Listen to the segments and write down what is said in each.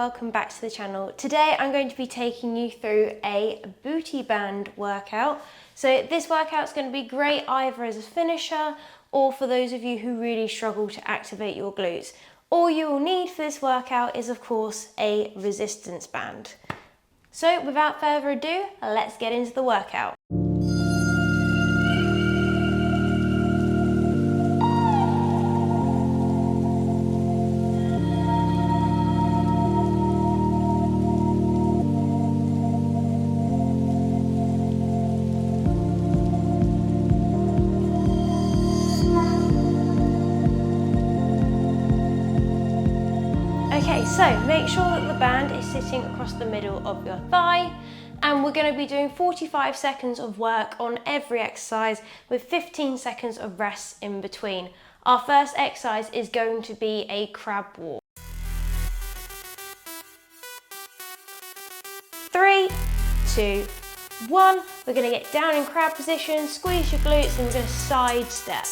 welcome back to the channel. Today I'm going to be taking you through a booty band workout. So this workout is going to be great either as a finisher or for those of you who really struggle to activate your glutes. All you will need for this workout is of course a resistance band. So without further ado, let's get into the workout. Okay, so make sure that the band is sitting across the middle of your thigh, and we're going to be doing 45 seconds of work on every exercise with 15 seconds of rest in between. Our first exercise is going to be a crab walk. 3, 2, 1. We're going to get down in crab position, squeeze your glutes, and we're going to side step.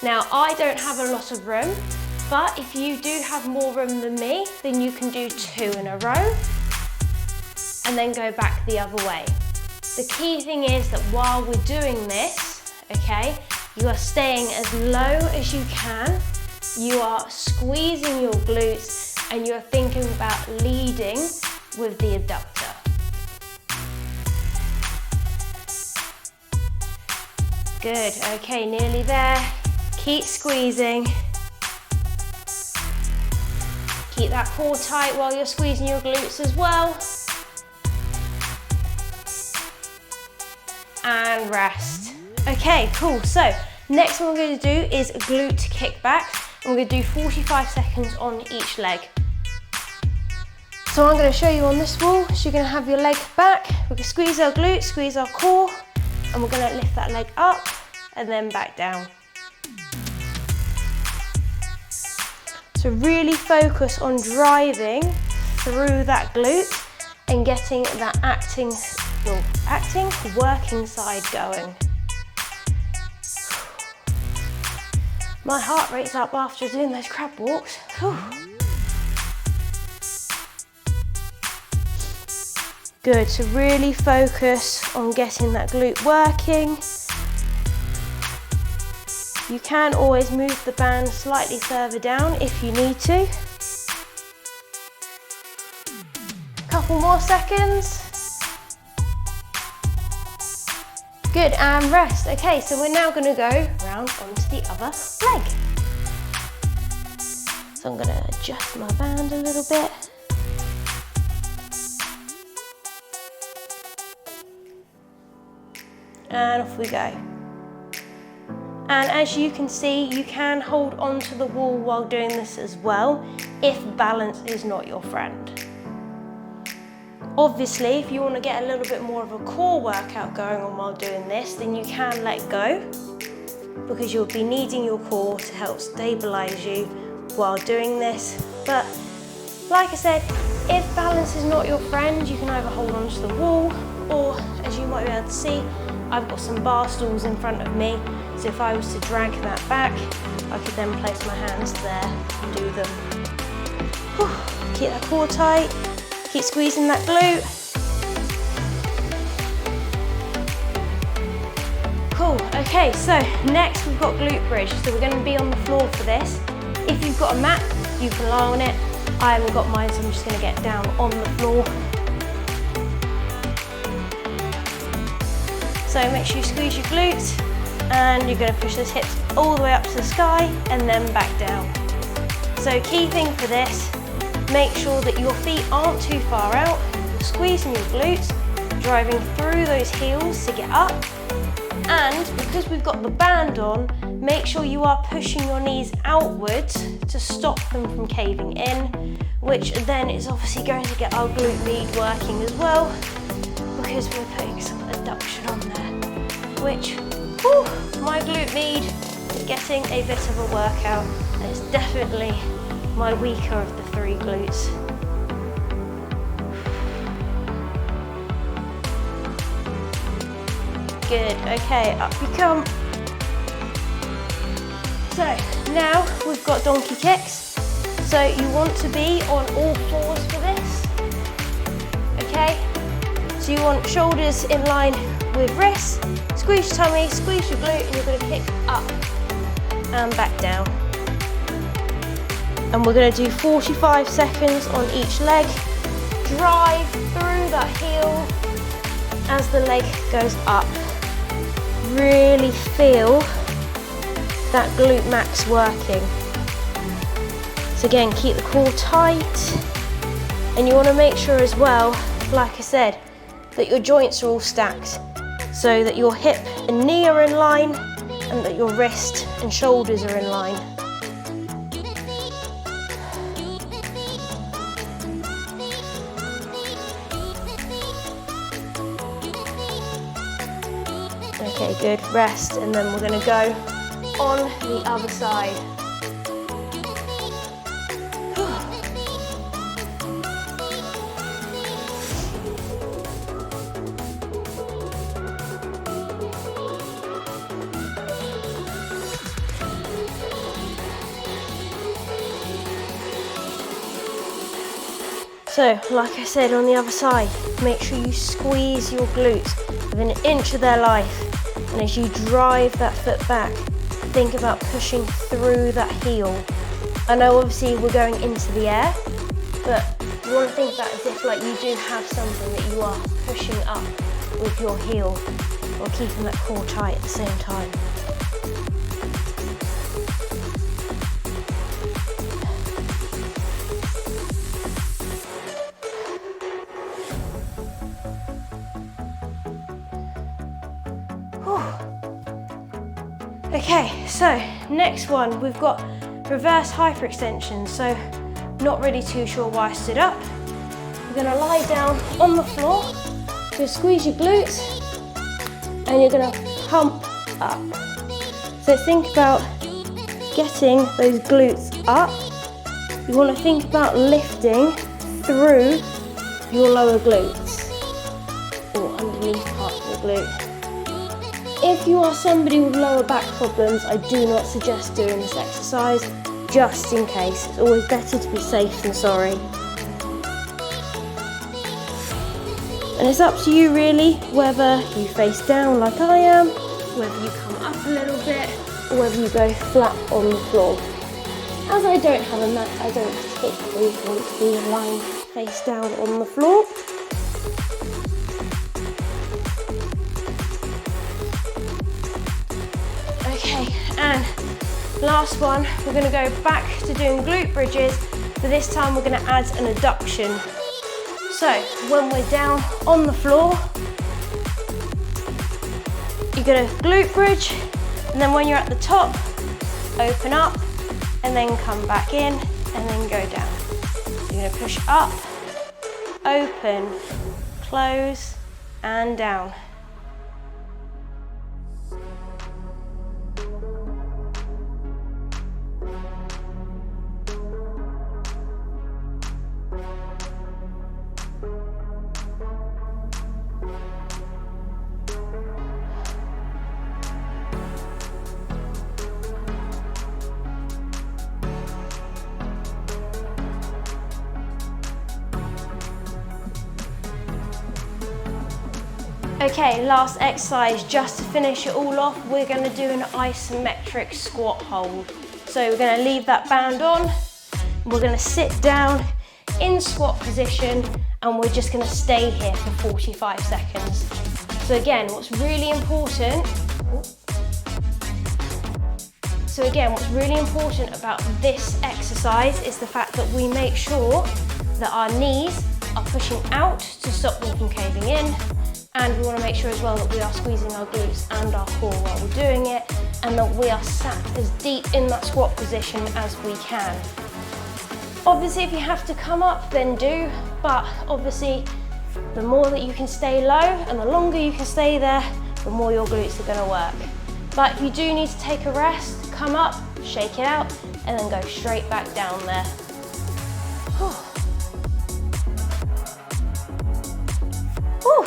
Now, I don't have a lot of room, but if you do have more room than me, then you can do 2 in a row and then go back the other way. The key thing is that while we're doing this, okay, you are staying as low as you can, you are squeezing your glutes, and you're thinking about leading with the abductor. Good, okay, nearly there. Keep squeezing. Keep that core tight while you're squeezing your glutes as well. And rest. Okay, cool. So next one we're going to do is glute kickback. And we're going to do 45 seconds on each leg. So I'm going to show you on this wall. So you're going to have your leg back. We're going to squeeze our glutes, squeeze our core, and we're going to lift that leg up and then back down. So really focus on driving through that glute and getting that acting working side going. My heart rate's up after doing those crab walks. Whew. Good, so really focus on getting that glute working. You can always move the band slightly further down if you need to. Couple more seconds. Good, and rest. Okay, so we're now going to go round onto the other leg. So I'm going to adjust my band a little bit. And off we go. And as you can see, you can hold onto the wall while doing this as well, if balance is not your friend. Obviously, if you want to get a little bit more of a core workout going on while doing this, then you can let go, because you'll be needing your core to help stabilize you while doing this. But like I said, if balance is not your friend, you can either hold onto the wall, or as you might be able to see, I've got some bar stools in front of me. So if I was to drag that back, I could then place my hands there and do them. Whew. Keep that core tight, keep squeezing that glute. Cool, okay, so next we've got glute bridge. So we're gonna be on the floor for this. If you've got a mat, you can lie on it. I haven't got mine, so I'm just gonna get down on the floor. So make sure you squeeze your glutes, and you're going to push those hips all the way up to the sky and then back down. So key thing for this, make sure that your feet aren't too far out, you're squeezing your glutes, driving through those heels to get up, and because we've got the band on, make sure you are pushing your knees outwards to stop them from caving in, which then is obviously going to get our glute med working as well, because we're putting some adduction on there, which, whew, my glute med is getting a bit of a workout, and it's definitely my weaker of the 3 glutes. Good, okay, up you come. So now we've got donkey kicks. So you want to be on all fours for this, okay? So you want shoulders in line with wrists, squeeze your tummy, squeeze your glute, and you're gonna kick up and back down. And we're gonna do 45 seconds on each leg. Drive through that heel as the leg goes up. Really feel that glute max working. So again, keep the core tight, and you want to make sure as well, like I said, that your joints are all stacked, so that your hip and knee are in line, and that your wrist and shoulders are in line. Okay, good, rest, and then we're going to go on the other side. So, like I said, on the other side, make sure you squeeze your glutes within an inch of their life. And as you drive that foot back, think about pushing through that heel. I know obviously we're going into the air, but you want to think about it as if like you do have something that you are pushing up with your heel, while keeping that core tight at the same time. Okay, so next one, we've got reverse hyperextension. So not really too sure why I stood up. You're gonna lie down on the floor, so squeeze your glutes, and you're gonna pump up. So think about getting those glutes up. You wanna think about lifting through your lower glutes, or underneath part of the glute. If you are somebody with lower back problems, I do not suggest doing this exercise, just in case. It's always better to be safe than sorry. And it's up to you really, whether you face down like I am, whether you come up a little bit, or whether you go flat on the floor. As I don't have a mat, I don't particularly want to be lying face down on the floor. Okay, and last one, we're going to go back to doing glute bridges, but this time we're going to add an adduction. So when we're down on the floor, you're going to glute bridge, and then when you're at the top, open up, and then come back in, and then go down. So you're going to push up, open, close, and down. Okay, last exercise, just to finish it all off, we're going to do an isometric squat hold. So we're going to leave that band on, we're going to sit down in squat position, and we're just going to stay here for 45 seconds. So again, what's really important about this exercise is the fact that we make sure that our knees are pushing out to stop them from caving in. And we want to make sure as well that we are squeezing our glutes and our core while we're doing it, and that we are sat as deep in that squat position as we can. Obviously, if you have to come up, then do, but obviously, the more that you can stay low and the longer you can stay there, the more your glutes are going to work. But if you do need to take a rest, come up, shake it out, and then go straight back down there. Whew. Whew.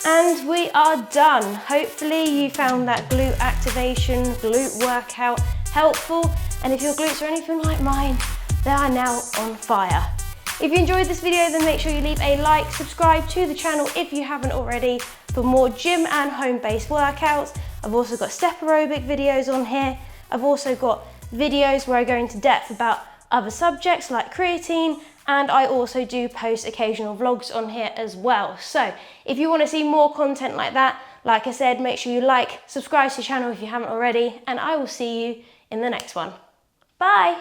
And we are done. Hopefully you found that glute activation, glute workout helpful. And if your glutes are anything like mine, they are now on fire. If you enjoyed this video, then make sure you leave a like, subscribe to the channel if you haven't already for more gym and home-based workouts. I've also got step aerobic videos on here. I've also got videos where I go into depth about other subjects like creatine, and I also do post occasional vlogs on here as well. So if you want to see more content like that, like I said, make sure you like, subscribe to the channel if you haven't already, and I will see you in the next one. Bye.